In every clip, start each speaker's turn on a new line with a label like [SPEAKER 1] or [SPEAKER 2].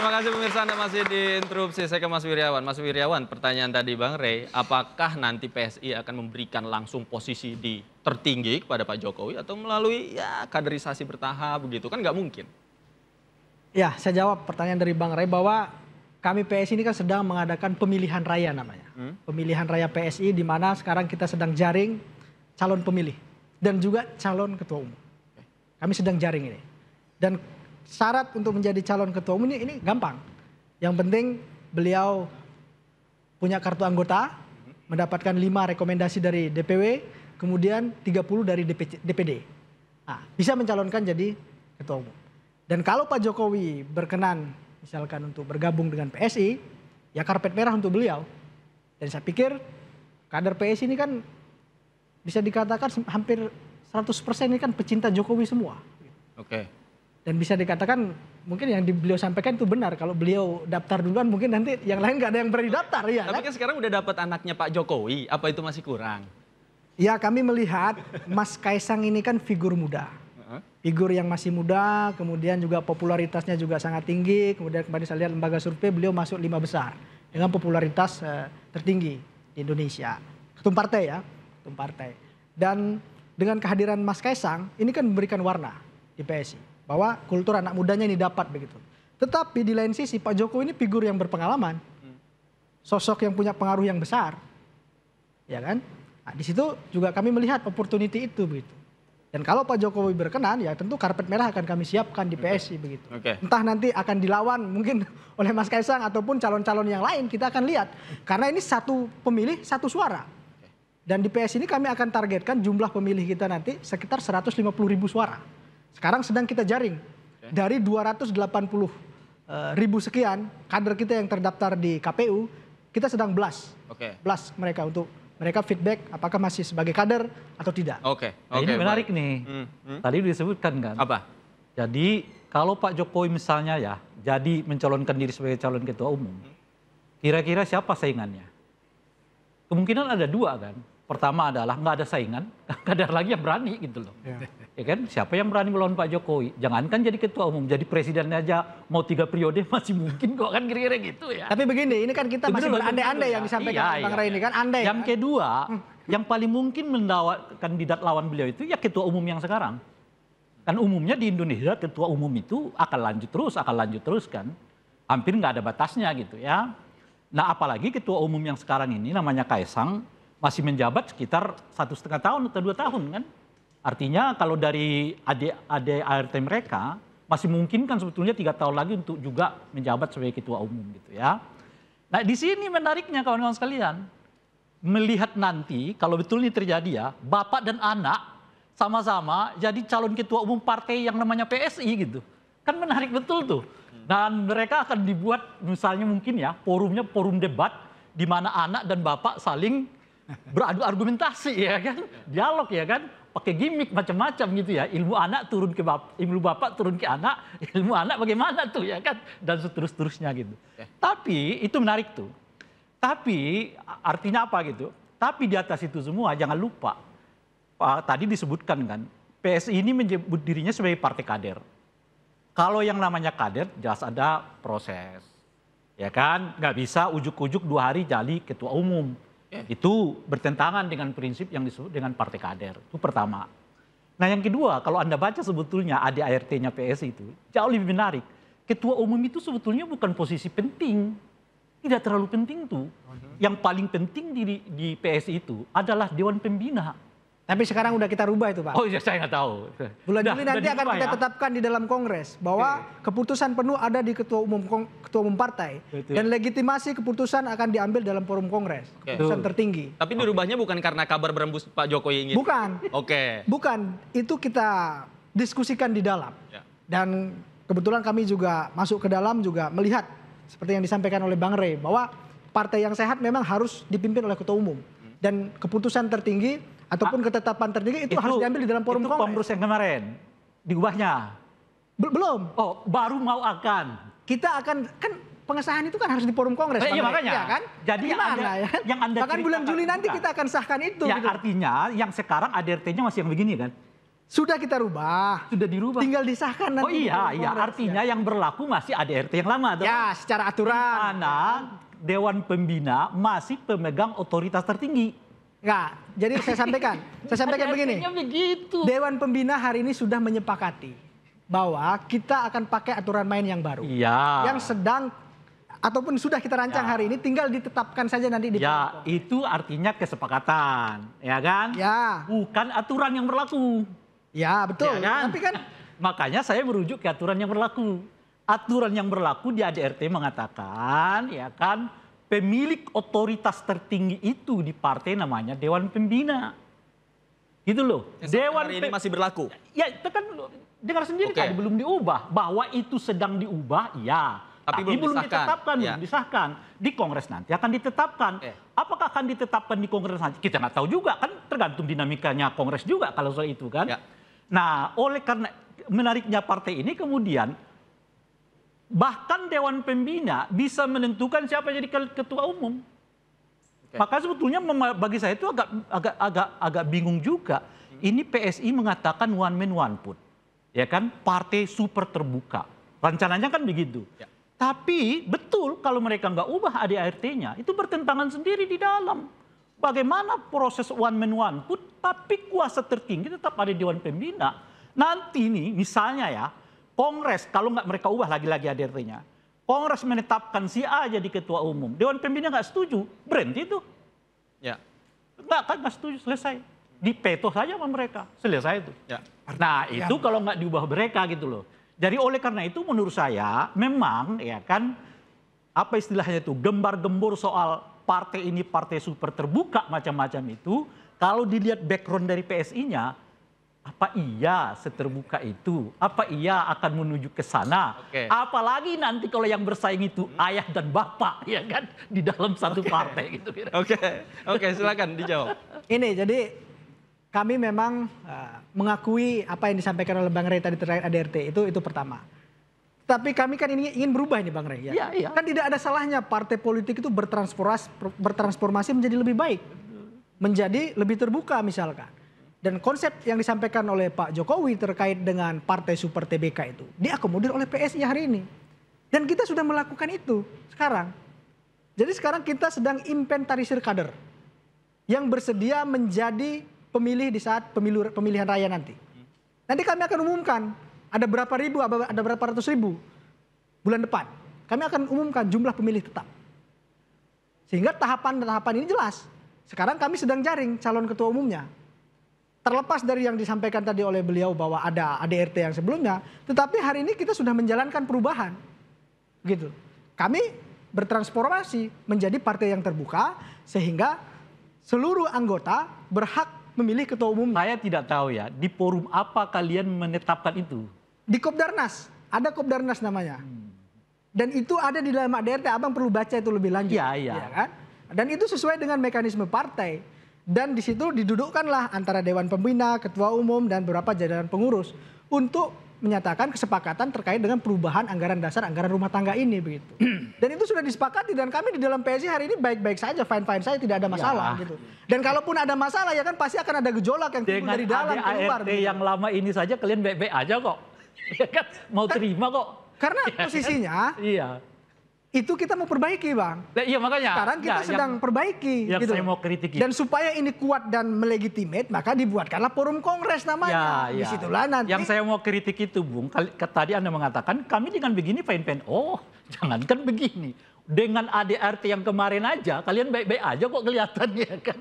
[SPEAKER 1] Terima kasih pemirsa, Anda masih di interupsi. Saya ke Mas Wiryawan. Mas Wiryawan, pertanyaan tadi Bang Rey, apakah nanti PSI akan memberikan langsung posisi di tertinggi kepada Pak Jokowi atau melalui ya kaderisasi bertahap begitu? Kan nggak mungkin.
[SPEAKER 2] Ya, saya jawab pertanyaan dari Bang Rey bahwa kami PSI ini kan sedang mengadakan pemilihan raya namanya. Pemilihan raya PSI di mana sekarang kita sedang jaring calon pemilih dan juga calon ketua umum. Kami sedang jaring ini. Dan syarat untuk menjadi calon ketua umum ini gampang. Yang penting beliau punya kartu anggota, mendapatkan 5 rekomendasi dari DPW, kemudian 30 dari DPD. Nah, bisa mencalonkan jadi ketua umum. Dan kalau Pak Jokowi berkenan misalkan untuk bergabung dengan PSI, ya karpet merah untuk beliau. Dan saya pikir kader PSI ini kan bisa dikatakan hampir 100% ini kan pecinta Jokowi semua.
[SPEAKER 1] Oke.
[SPEAKER 2] Dan bisa dikatakan mungkin yang beliau sampaikan itu benar. Kalau beliau daftar duluan mungkin nanti yang lain nggak ada yang berani daftar. Ya,
[SPEAKER 1] Tapi kan sekarang udah dapat anaknya Pak Jokowi, apa itu masih kurang?
[SPEAKER 2] Ya kami melihat Mas Kaisang ini kan figur muda. Figur yang masih muda, kemudian juga popularitasnya juga sangat tinggi. Kemudian kemarin saya lihat lembaga survei beliau masuk 5 besar. Dengan popularitas tertinggi di Indonesia. Ketum partai ya, ketum partai. Dan dengan kehadiran Mas Kaisang ini kan memberikan warna di PSI. Bahwa kultur anak mudanya ini dapat begitu. Tetapi di lain sisi Pak Jokowi ini figur yang berpengalaman. Sosok yang punya pengaruh yang besar. Ya kan? Nah, di situ juga kami melihat opportunity itu begitu. Dan kalau Pak Jokowi berkenan ya tentu karpet merah akan kami siapkan di PSI begitu. Entah nanti akan dilawan mungkin oleh Mas Kaisang ataupun calon-calon yang lain kita akan lihat. Karena ini satu pemilih satu suara. Dan di PSI ini kami akan targetkan jumlah pemilih kita nanti sekitar 150.000 suara. Sekarang sedang kita jaring dari 280.000 sekian kader kita yang terdaftar di KPU, kita sedang blast mereka untuk mereka feedback apakah masih sebagai kader atau tidak.
[SPEAKER 3] Ini menarik nih. Tadi disebutkan kan.
[SPEAKER 1] Apa?
[SPEAKER 3] Jadi kalau Pak Jokowi misalnya ya jadi mencalonkan diri sebagai calon ketua umum, kira-kira siapa saingannya? Kemungkinan ada 2 kan. Pertama adalah nggak ada saingan, nggak ada lagi yang berani gitu loh. Ya kan, siapa yang berani melawan Pak Jokowi? Jangankan jadi ketua umum, jadi presiden aja mau 3 periode masih mungkin kok kan kira-kira gitu ya.
[SPEAKER 2] Tapi begini, ini kan kita masih berandai-andai yang disampaikan Bang Rey ini kan andai.
[SPEAKER 3] Yang kedua, yang paling mungkin kandidat lawan beliau itu ya ketua umum yang sekarang. Kan umumnya di Indonesia ketua umum itu akan lanjut terus kan. Hampir nggak ada batasnya gitu ya. Nah apalagi ketua umum yang sekarang ini namanya Kaisang masih menjabat sekitar 1,5 tahun atau 2 tahun kan. Artinya kalau dari ART mereka masih mungkin kan sebetulnya 3 tahun lagi untuk juga menjabat sebagai ketua umum gitu ya. Nah di sini menariknya kawan-kawan sekalian. Melihat nanti kalau betul ini terjadi ya, bapak dan anak sama-sama jadi calon ketua umum partai yang namanya PSI gitu. Kan menarik betul tuh. Dan mereka akan dibuat misalnya mungkin ya forumnya forum debat di mana anak dan bapak saling beradu argumentasi ya kan. Dialog ya kan. Pakai gimmick macam-macam gitu ya. Ilmu anak turun ke bapak, ilmu bapak turun ke anak, ilmu anak bagaimana tuh ya kan. Dan seterusnya gitu. Tapi itu menarik tuh. Tapi artinya apa gitu. Tapi di atas itu semua jangan lupa. Tadi disebutkan kan. PSI ini menyebut dirinya sebagai partai kader. Kalau yang namanya kader jelas ada proses. Ya kan. Nggak bisa ujuk-ujuk 2 hari jadi ketua umum. Itu bertentangan dengan prinsip yang disebut dengan partai kader. Itu pertama. Nah yang kedua, kalau Anda baca sebetulnya ADART-nya PSI itu jauh lebih menarik. Ketua umum itu sebetulnya bukan posisi penting. Tidak terlalu penting tuh. Yang paling penting di PSI itu adalah Dewan Pembina.
[SPEAKER 2] Tapi sekarang udah kita rubah itu Pak.
[SPEAKER 3] Oh iya saya nggak tahu.
[SPEAKER 2] Bulan Juli nanti akan kita tetapkan di dalam Kongres bahwa keputusan penuh ada di ketua umum partai. Dan legitimasi keputusan akan diambil dalam forum Kongres. Keputusan tertinggi.
[SPEAKER 1] Tapi dirubahnya bukan karena kabar berembus Pak Jokowi ingin.
[SPEAKER 2] Bukan. Bukan. Itu kita diskusikan di dalam. Dan kebetulan kami juga masuk ke dalam juga melihat seperti yang disampaikan oleh Bang Rey bahwa partai yang sehat memang harus dipimpin oleh ketua umum. Dan keputusan tertinggi ataupun ketetapan tertinggi itu harus diambil di dalam forum Kongres.
[SPEAKER 3] Itu Kongres yang kemarin diubahnya.
[SPEAKER 2] Belum.
[SPEAKER 3] Oh, baru mau akan.
[SPEAKER 2] Kita akan kan pengesahan itu kan harus di forum Kongres.
[SPEAKER 3] Iya makanya.
[SPEAKER 2] Ya, kan?
[SPEAKER 3] Jadi yang Anda
[SPEAKER 2] bahkan bulan Juli nanti kita akan sahkan itu.
[SPEAKER 3] Ya
[SPEAKER 2] gitu.
[SPEAKER 3] artinya yang sekarang ADRT-nya masih yang begini kan.
[SPEAKER 2] Sudah kita rubah.
[SPEAKER 3] Sudah dirubah.
[SPEAKER 2] Tinggal disahkan nanti.
[SPEAKER 3] Oh iya,
[SPEAKER 2] di
[SPEAKER 3] iya.
[SPEAKER 2] Kongres,
[SPEAKER 3] Artinya yang berlaku masih ADRT yang lama. Tuh.
[SPEAKER 2] Ya, secara aturan.
[SPEAKER 3] Karena Dewan Pembina masih pemegang otoritas tertinggi.
[SPEAKER 2] Enggak, jadi saya sampaikan. Saya sampaikan begini.
[SPEAKER 3] ADRT-nya begitu.
[SPEAKER 2] Dewan Pembina hari ini sudah menyepakati bahwa kita akan pakai aturan main yang baru.
[SPEAKER 3] Iya.
[SPEAKER 2] Yang sedang ataupun sudah kita rancang hari ini, tinggal ditetapkan saja nanti di
[SPEAKER 3] Ya, itu artinya kesepakatan, ya kan?
[SPEAKER 2] Ya.
[SPEAKER 3] Bukan aturan yang berlaku.
[SPEAKER 2] Ya, betul.
[SPEAKER 3] Ya kan?
[SPEAKER 2] Tapi kan
[SPEAKER 3] Makanya saya merujuk ke aturan yang berlaku. Aturan yang berlaku di ADRT mengatakan, ya kan, pemilik otoritas tertinggi itu di partai namanya Dewan Pembina. Gitu loh.
[SPEAKER 1] Dewan hari ini masih berlaku.
[SPEAKER 3] Ya, itu kan dengar sendiri tadi belum diubah. Bahwa itu sedang diubah, ya. Tapi belum ditetapkan, belum disahkan. Di Kongres nanti akan ditetapkan. Apakah akan ditetapkan di Kongres nanti? Kita nggak tahu juga, kan tergantung dinamikanya Kongres juga kalau soal itu kan.
[SPEAKER 1] Ya.
[SPEAKER 3] Nah, oleh karena menariknya partai ini kemudian bahkan Dewan Pembina bisa menentukan siapa jadi ketua umum. Maka sebetulnya bagi saya itu agak bingung juga. Ini PSI mengatakan one man one vote. Ya kan, partai super terbuka. Rencananya kan begitu. Ya. Tapi betul kalau mereka nggak ubah ADART-nya, itu bertentangan sendiri di dalam. Bagaimana proses one man one vote, tapi kuasa tertinggi tetap ada di Dewan Pembina. Nanti nih misalnya ya, Kongres kalau nggak mereka ubah lagi-lagi ADART-nya, Kongres menetapkan si A jadi ketua umum, Dewan Pembina nggak setuju, berhenti itu.
[SPEAKER 1] Ya.
[SPEAKER 3] Nggak setuju, selesai. Dipeto saja sama mereka, selesai itu.
[SPEAKER 1] Ya.
[SPEAKER 3] Nah itu kalau nggak diubah mereka gitu loh. Jadi oleh karena itu menurut saya memang ya kan apa istilahnya itu gembar-gembor soal partai ini partai super terbuka macam-macam itu kalau dilihat background dari PSI-nya apa iya seterbuka itu? Apa iya akan menuju ke sana? Apalagi nanti kalau yang bersaing itu ayah dan bapak ya kan di dalam satu partai gitu.
[SPEAKER 1] Oke, silakan dijawab.
[SPEAKER 2] ini jadi kami memang mengakui apa yang disampaikan oleh Bang Rey tadi terkait ADRT itu pertama. Tapi kami kan ini ingin berubah ini Bang Rey ya.
[SPEAKER 3] Iya.
[SPEAKER 2] Kan tidak ada salahnya partai politik itu bertransformasi menjadi lebih baik. Menjadi lebih terbuka misalkan. Dan konsep yang disampaikan oleh Pak Jokowi terkait dengan partai super TBK itu diakomodir oleh PSI hari ini. Dan kita sudah melakukan itu sekarang. Jadi sekarang kita sedang inventarisir kader yang bersedia menjadi pemilih di saat pemilihan raya nanti. Nanti kami akan umumkan ada berapa ribu, ada berapa ratus ribu bulan depan. Kami akan umumkan jumlah pemilih tetap. Sehingga tahapan-tahapan ini jelas. Sekarang kami sedang jaring calon ketua umumnya. Terlepas dari yang disampaikan tadi oleh beliau bahwa ada ADRT yang sebelumnya, tetapi hari ini kita sudah menjalankan perubahan. Gitu. Kami bertransformasi menjadi partai yang terbuka sehingga seluruh anggota berhak memilih ketua umum.
[SPEAKER 3] Saya tidak tahu ya, di forum apa kalian menetapkan itu?
[SPEAKER 2] Di Kopdarnas, ada Kopdarnas namanya. Dan itu ada di dalam ADRT, Abang perlu baca itu lebih lanjut.
[SPEAKER 3] Iya.
[SPEAKER 2] Ya kan? Dan itu sesuai dengan mekanisme partai. Dan di situ didudukkanlah antara Dewan Pembina, Ketua Umum, dan beberapa jajaran pengurus untuk menyatakan kesepakatan terkait dengan perubahan anggaran dasar, anggaran rumah tangga ini begitu. Dan itu sudah disepakati dan kami di dalam PSI hari ini baik-baik saja, fine-fine saja, tidak ada masalah gitu. Dan kalaupun ada masalah ya kan pasti akan ada gejolak yang timbul dari dalam keluar.
[SPEAKER 3] Dengan ADART yang lama ini saja kalian baik-baik aja kok. Ya kan mau terima kok.
[SPEAKER 2] Karena posisinya itu kita mau perbaiki Bang.
[SPEAKER 3] Iya makanya.
[SPEAKER 2] Sekarang kita sedang perbaiki.
[SPEAKER 3] Yang
[SPEAKER 2] gitu.
[SPEAKER 3] saya mau kritik.
[SPEAKER 2] Dan supaya ini kuat dan melegitimate maka dibuatkanlah forum kongres namanya. Disitulah nanti.
[SPEAKER 3] Yang saya mau kritik itu Bung, tadi Anda mengatakan kami dengan begini fine-fine. Oh jangankan begini. Dengan ADART yang kemarin aja kalian baik-baik aja kok kelihatannya kan.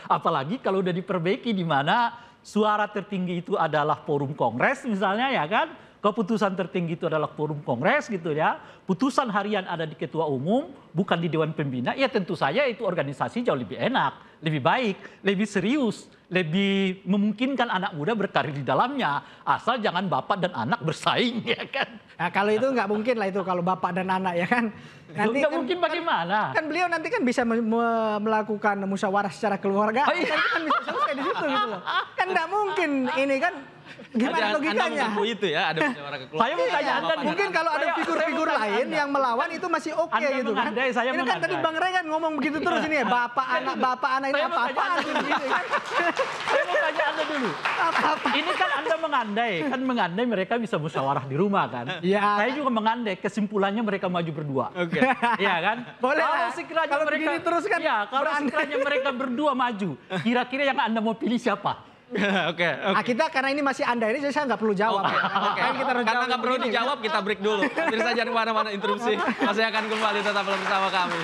[SPEAKER 3] Apalagi kalau udah diperbaiki di mana suara tertinggi itu adalah forum kongres misalnya ya kan. Keputusan tertinggi itu adalah forum kongres gitu ya. Putusan harian ada di ketua umum, bukan di Dewan Pembina. Ya tentu saja itu organisasi jauh lebih enak, lebih baik, lebih serius, lebih memungkinkan anak muda berkarir di dalamnya. Asal jangan bapak dan anak bersaing ya kan.
[SPEAKER 2] Nah, kalau itu nggak mungkin lah itu kalau bapak dan anak ya kan. Nanti
[SPEAKER 3] nggak mungkin bagaimana?
[SPEAKER 2] Kan beliau nanti kan bisa melakukan musyawarah secara keluarga. Kan bisa selesai di situ gitu loh. Kan nggak mungkin ini kan. Gimana logikanya?
[SPEAKER 1] Anda itu ya, ada musyawarah kekeluargaan.
[SPEAKER 3] Saya mau tanya Anda,
[SPEAKER 2] mungkin kalau ada figur-figur lain yang melawan itu masih oke gitu kan. Ini kan tadi Bang Rey kan ngomong begitu terus ini ya, bapak anak ini apa-apaan gitu kan.
[SPEAKER 3] Saya mau tanya Anda dulu. Ini kan Anda mengandai mereka bisa musyawarah di rumah kan.
[SPEAKER 2] Iya.
[SPEAKER 3] Saya juga mengandai kesimpulannya mereka maju berdua.
[SPEAKER 1] Oke.
[SPEAKER 3] Iya kan?
[SPEAKER 2] Boleh
[SPEAKER 3] Kalau
[SPEAKER 2] lah.
[SPEAKER 3] sekiranya
[SPEAKER 2] Kalau
[SPEAKER 3] mereka
[SPEAKER 2] begini terus kan
[SPEAKER 3] ya, kalau
[SPEAKER 2] berandai.
[SPEAKER 3] sekiranya mereka berdua maju, kira-kira yang Anda mau pilih siapa?
[SPEAKER 1] Oke.
[SPEAKER 2] Nah, kita karena ini masih Anda ini, jadi saya nggak perlu jawab.
[SPEAKER 1] Oke.
[SPEAKER 2] Kan kita harus
[SPEAKER 1] Karena
[SPEAKER 2] jawab
[SPEAKER 1] nggak perlu
[SPEAKER 2] begini.
[SPEAKER 1] dijawab, kita break dulu. Pemirsa jangan kemana-mana interupsi. Masih akan kembali tetap bersama kami.